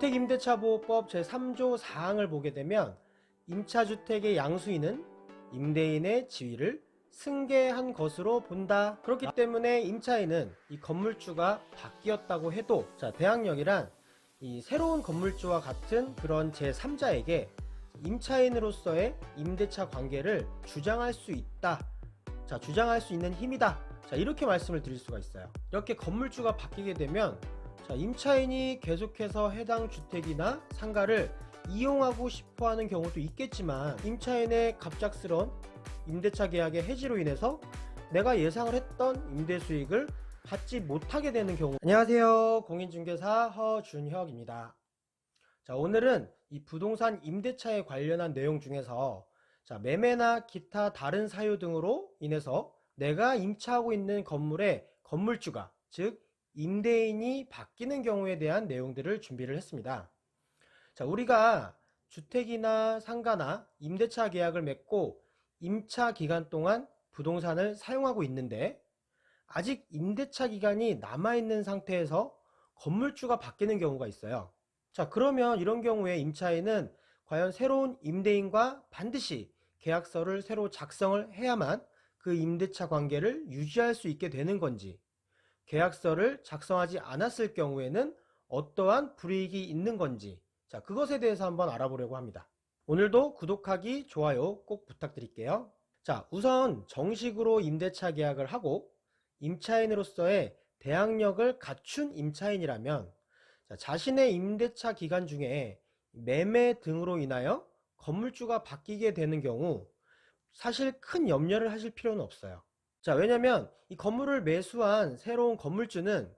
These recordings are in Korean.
주택임대차보호법 제3조 사항을 보게 되면 임차주택의 양수인은 임대인의 지위를 승계한 것으로 본다. 그렇기 때문에 임차인은 이 건물주가 바뀌었다고 해도 대항력이란 이 새로운 건물주와 같은 그런 제3자에게 임차인으로서의 임대차 관계를 주장할 수 있다. 주장할 수 있는 힘이다. 이렇게 말씀을 드릴 수가 있어요. 이렇게 건물주가 바뀌게 되면 임차인이 계속해서 해당 주택이나 상가를 이용하고 싶어하는 경우도 있겠지만 임차인의 갑작스런 임대차 계약의 해지로 인해서 내가 예상을 했던 임대 수익을 받지 못하게 되는 경우. 안녕하세요, 공인중개사 허준혁입니다. 오늘은 이 부동산 임대차에 관련한 내용 중에서 매매나 기타 다른 사유 등으로 인해서 내가 임차하고 있는 건물의 건물주가, 즉 임대인이 바뀌는 경우에 대한 내용들을 준비를 했습니다. 우리가 주택이나 상가나 임대차 계약을 맺고 임차 기간 동안 부동산을 사용하고 있는데 아직 임대차 기간이 남아있는 상태에서 건물주가 바뀌는 경우가 있어요. 그러면 이런 경우에 임차인은 과연 새로운 임대인과 반드시 계약서를 새로 작성을 해야만 그 임대차 관계를 유지할 수 있게 되는 건지, 계약서를 작성하지 않았을 경우에는 어떠한 불이익이 있는 건지, 그것에 대해서 한번 알아보려고 합니다. 오늘도 구독하기, 좋아요 꼭 부탁드릴게요. 우선 정식으로 임대차 계약을 하고 임차인으로서의 대항력을 갖춘 임차인이라면 자신의 임대차 기간 중에 매매 등으로 인하여 건물주가 바뀌게 되는 경우 사실 큰 염려를 하실 필요는 없어요. 왜냐면 이 건물을 매수한 새로운 건물주는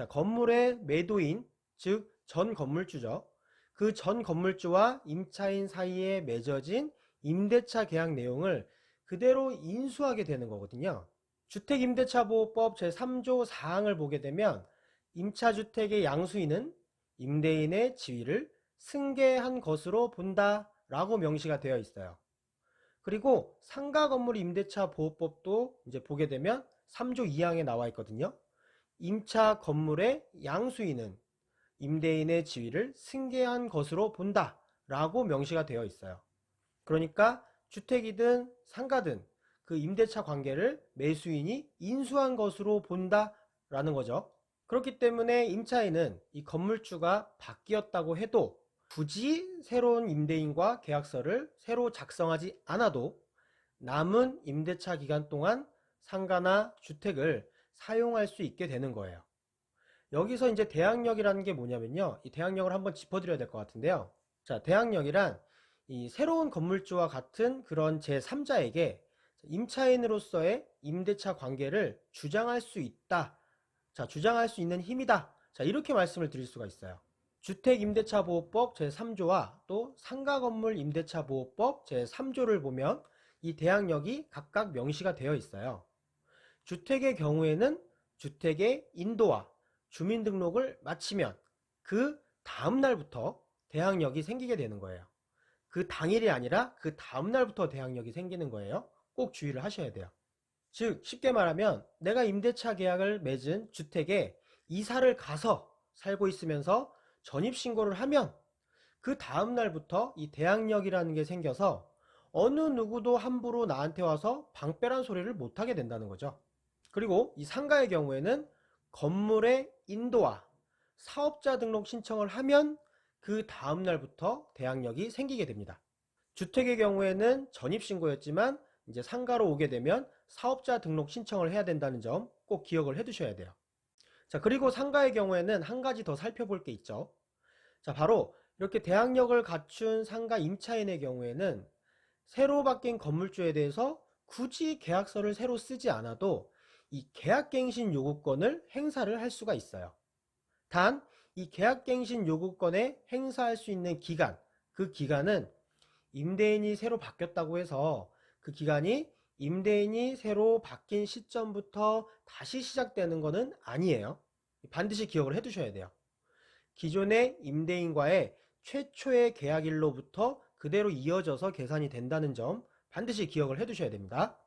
건물의 매도인, 즉 전 건물주죠. 그 전 건물주와 임차인 사이에 맺어진 임대차 계약 내용을 그대로 인수하게 되는 거거든요. 주택임대차보호법 제3조 사항을 보게 되면 임차주택의 양수인은 임대인의 지위를 승계한 것으로 본다 라고 명시가 되어 있어요. 그리고 상가건물 임대차 보호법도 이제 보게 되면 3조 2항에 나와 있거든요. 임차 건물의 양수인은 임대인의 지위를 승계한 것으로 본다 라고 명시가 되어 있어요. 그러니까 주택이든 상가든 그 임대차 관계를 매수인이 인수한 것으로 본다 라는 거죠. 그렇기 때문에 임차인은 이 건물주가 바뀌었다고 해도 굳이 새로운 임대인과 계약서를 새로 작성하지 않아도 남은 임대차 기간 동안 상가나 주택을 사용할 수 있게 되는 거예요. 여기서 이제 대항력이라는 게 뭐냐면요, 이 대항력을 한번 짚어드려야 될 것 같은데요. 대항력이란 이 새로운 건물주와 같은 그런 제3자에게 임차인으로서의 임대차 관계를 주장할 수 있다, 주장할 수 있는 힘이다, 이렇게 말씀을 드릴 수가 있어요. 주택임대차보호법 제3조와 또 상가건물 임대차보호법 제3조를 보면 이 대항력이 각각 명시가 되어 있어요. 주택의 경우에는 주택의 인도와 주민등록을 마치면 그 다음날부터 대항력이 생기게 되는 거예요. 그 당일이 아니라 그 다음날부터 대항력이 생기는 거예요. 꼭 주의를 하셔야 돼요. 즉 쉽게 말하면 내가 임대차 계약을 맺은 주택에 이사를 가서 살고 있으면서 전입신고를 하면 그 다음날부터 이 대항력이라는 게 생겨서 어느 누구도 함부로 나한테 와서 방빼란 소리를 못하게 된다는 거죠. 그리고 이 상가의 경우에는 건물의 인도와 사업자 등록 신청을 하면 그 다음날부터 대항력이 생기게 됩니다. 주택의 경우에는 전입신고였지만 이제 상가로 오게 되면 사업자 등록 신청을 해야 된다는 점 꼭 기억을 해 두셔야 돼요. 그리고 상가의 경우에는 한 가지 더 살펴볼 게 있죠. 바로 이렇게 대항력을 갖춘 상가 임차인의 경우에는 새로 바뀐 건물주에 대해서 굳이 계약서를 새로 쓰지 않아도 이 계약갱신 요구권을 행사를 할 수가 있어요. 단 이 계약갱신 요구권에 행사할 수 있는 기간, 그 기간은 임대인이 새로 바뀌었다고 해서 그 기간이 임대인이 새로 바뀐 시점부터 다시 시작되는 것은 아니에요. 반드시 기억을 해 두셔야 돼요. 기존의 임대인과의 최초의 계약일로부터 그대로 이어져서 계산이 된다는 점 반드시 기억을 해 두셔야 됩니다.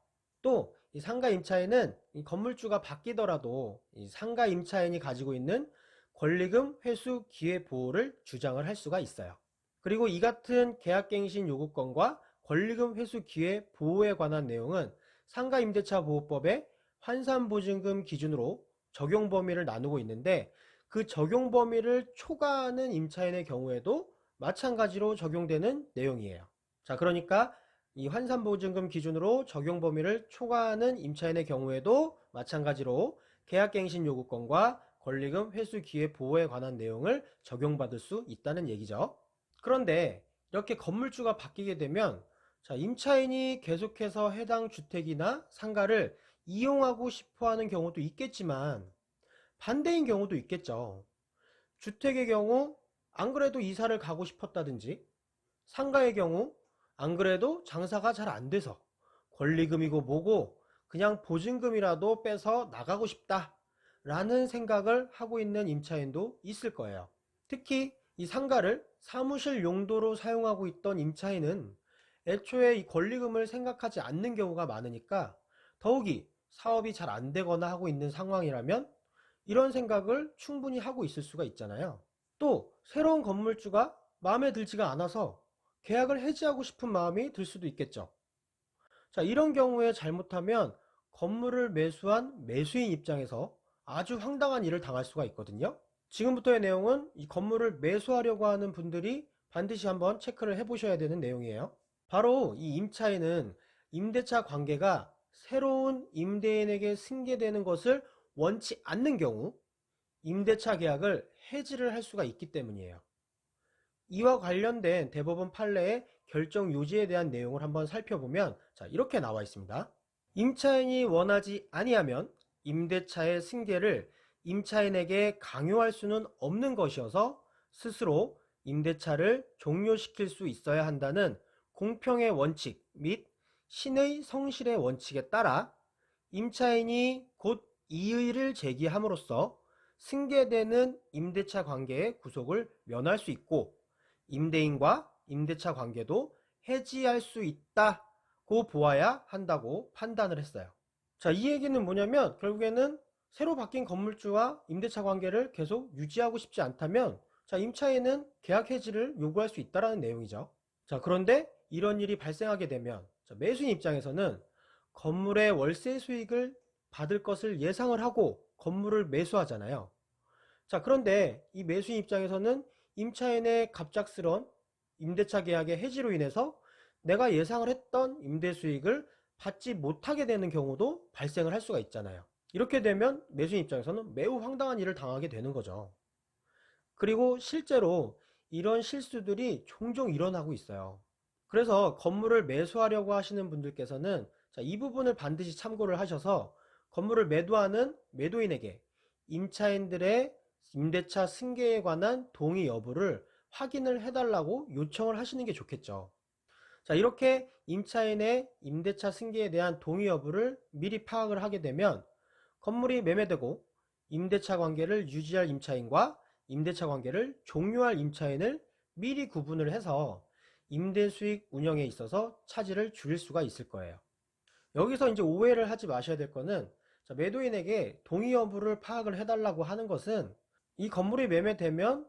또 이 상가 임차인은 이 건물주가 바뀌더라도 이 상가 임차인이 가지고 있는 권리금 회수 기회 보호를 주장을 할 수가 있어요. 그리고 이 같은 계약갱신 요구권과 권리금 회수 기회 보호에 관한 내용은 상가임대차 보호법의 환산보증금 기준으로 적용 범위를 나누고 있는데, 그 적용 범위를 초과하는 임차인의 경우에도 마찬가지로 적용되는 내용이에요. 자, 그러니까 이 환산보증금 기준으로 적용 범위를 초과하는 임차인의 경우에도 마찬가지로 계약갱신 요구권과 권리금 회수 기회 보호에 관한 내용을 적용받을 수 있다는 얘기죠. 그런데 이렇게 건물주가 바뀌게 되면, 자, 임차인이 계속해서 해당 주택이나 상가를 이용하고 싶어 하는 경우도 있겠지만 반대인 경우도 있겠죠. 주택의 경우 안 그래도 이사를 가고 싶었다든지, 상가의 경우 안 그래도 장사가 잘 안 돼서 권리금이고 뭐고 그냥 보증금이라도 빼서 나가고 싶다 라는 생각을 하고 있는 임차인도 있을 거예요. 특히 이 상가를 사무실 용도로 사용하고 있던 임차인은 애초에 이 권리금을 생각하지 않는 경우가 많으니까, 더욱이 사업이 잘 안 되거나 하고 있는 상황이라면 이런 생각을 충분히 하고 있을 수가 있잖아요. 또 새로운 건물주가 마음에 들지가 않아서 계약을 해지하고 싶은 마음이 들 수도 있겠죠. 자, 이런 경우에 잘못하면 건물을 매수한 매수인 입장에서 아주 황당한 일을 당할 수가 있거든요. 지금부터의 내용은 이 건물을 매수하려고 하는 분들이 반드시 한번 체크를 해보셔야 되는 내용이에요. 바로 이 임차인은 임대차 관계가 새로운 임대인에게 승계되는 것을 원치 않는 경우 임대차 계약을 해지를 할 수가 있기 때문이에요. 이와 관련된 대법원 판례의 결정 요지에 대한 내용을 한번 살펴보면, 자, 이렇게 나와 있습니다. 임차인이 원하지 아니하면 임대차의 승계를 임차인에게 강요할 수는 없는 것이어서 스스로 임대차를 종료시킬 수 있어야 한다는 공평의 원칙 및 신의 성실의 원칙에 따라 임차인이 곧 이의를 제기함으로써 승계되는 임대차 관계의 구속을 면할 수 있고 임대인과 임대차 관계도 해지할 수 있다고 보아야 한다고 판단을 했어요. 자, 이 얘기는 뭐냐면 결국에는 새로 바뀐 건물주와 임대차 관계를 계속 유지하고 싶지 않다면, 자, 임차인은 계약 해지를 요구할 수 있다는 내용이죠. 자, 그런데 이런 일이 발생하게 되면, 자, 매수인 입장에서는 건물의 월세 수익을 받을 것을 예상을 하고 건물을 매수하잖아요. 자, 그런데 이 매수인 입장에서는 임차인의 갑작스런 임대차 계약의 해지로 인해서 내가 예상을 했던 임대 수익을 받지 못하게 되는 경우도 발생을 할 수가 있잖아요. 이렇게 되면 매수인 입장에서는 매우 황당한 일을 당하게 되는 거죠. 그리고 실제로 이런 실수들이 종종 일어나고 있어요. 그래서 건물을 매수하려고 하시는 분들께서는, 자, 이 부분을 반드시 참고를 하셔서 건물을 매도하는 매도인에게 임차인들의 임대차 승계에 관한 동의 여부를 확인을 해달라고 요청을 하시는 게 좋겠죠. 자, 이렇게 임차인의 임대차 승계에 대한 동의 여부를 미리 파악을 하게 되면 건물이 매매되고 임대차 관계를 유지할 임차인과 임대차 관계를 종료할 임차인을 미리 구분을 해서 임대수익 운영에 있어서 차질을 줄일 수가 있을 거예요. 여기서 이제 오해를 하지 마셔야 될 거는, 자, 매도인에게 동의 여부를 파악을 해달라고 하는 것은 이 건물이 매매되면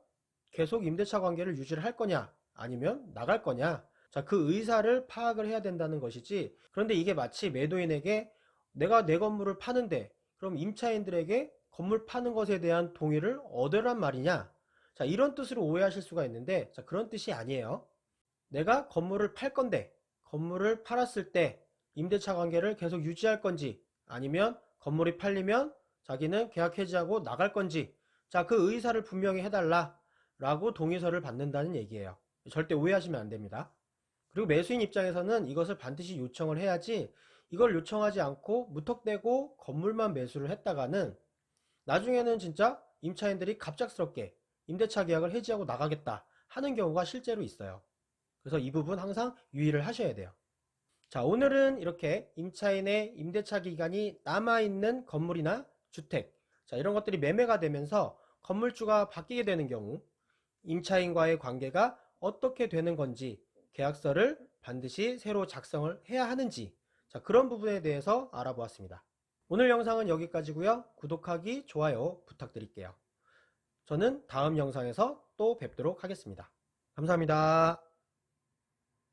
계속 임대차 관계를 유지를 할 거냐 아니면 나갈 거냐, 자, 그 의사를 파악을 해야 된다는 것이지, 그런데 이게 마치 매도인에게 내가 내 건물을 파는데 그럼 임차인들에게 건물 파는 것에 대한 동의를 얻으란 말이냐, 자, 이런 뜻으로 오해하실 수가 있는데, 자, 그런 뜻이 아니에요. 내가 건물을 팔 건데 건물을 팔았을 때 임대차 관계를 계속 유지할 건지 아니면 건물이 팔리면 자기는 계약 해지하고 나갈 건지, 자, 그 의사를 분명히 해달라 라고 동의서를 받는다는 얘기예요. 절대 오해하시면 안 됩니다. 그리고 매수인 입장에서는 이것을 반드시 요청을 해야지, 이걸 요청하지 않고 무턱대고 건물만 매수를 했다가는 나중에는 진짜 임차인들이 갑작스럽게 임대차 계약을 해지하고 나가겠다 하는 경우가 실제로 있어요. 그래서 이 부분 항상 유의를 하셔야 돼요. 자, 오늘은 이렇게 임차인의 임대차 기간이 남아있는 건물이나 주택, 자, 이런 것들이 매매가 되면서 건물주가 바뀌게 되는 경우 임차인과의 관계가 어떻게 되는 건지, 계약서를 반드시 새로 작성을 해야 하는지, 자, 그런 부분에 대해서 알아보았습니다. 오늘 영상은 여기까지고요. 구독하기, 좋아요 부탁드릴게요. 저는 다음 영상에서 또 뵙도록 하겠습니다. 감사합니다.